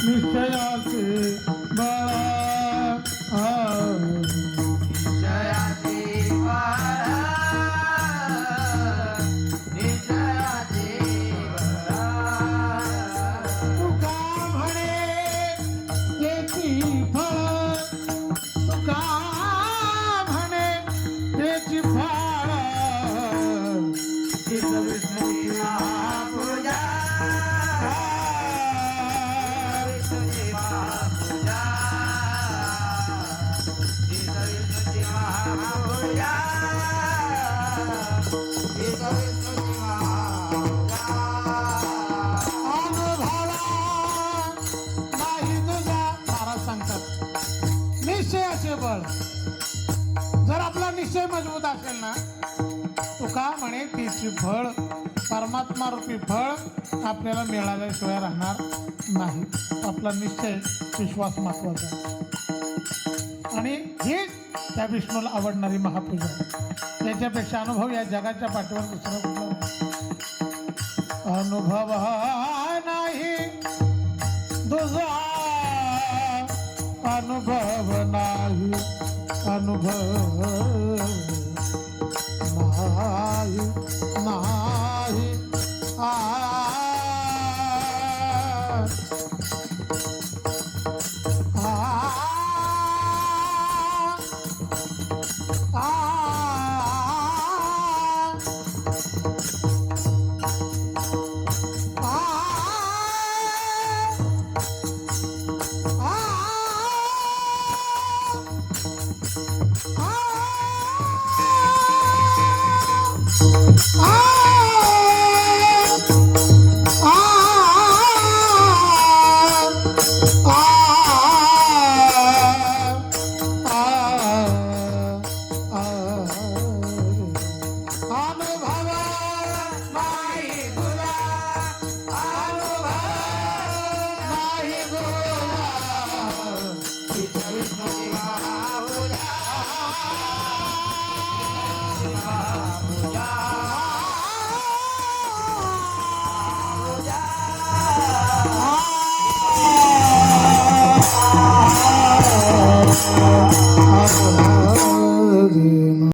निश्चयाचे बाळा निश्चयाचे बाळा, निश्चयाचे बाळा. तुका म्हणे त्याची फळ, तुका म्हणे त्याची फळ तीच विष्णूची महापूजा, विष्णूची महापूजा, तीच विष्णूची महापूजा, तीच विष्णूची महापूजा. अनुभवा नाही तुझा. महाराज सांगतात निश्चयाचे बळ. जर आपला निश्चय मजबूत असेल ना, तुका म्हणे तिची फळ, परमात्मा रूपी फळ आपल्याला मिळाल्याशिवाय राहणार नाही. आपला निश्चय, विश्वास महत्वाचा आहे. आणि ही त्या विष्णूला आवडणारी महापूजा. त्याच्यापेक्षा अनुभव या जगाच्या पाठीवर दुसरा कुठला नाही. अनुभव नाही तुझा, अनुभव नाही, अनुभव नाही, नाही. आ महापूजा.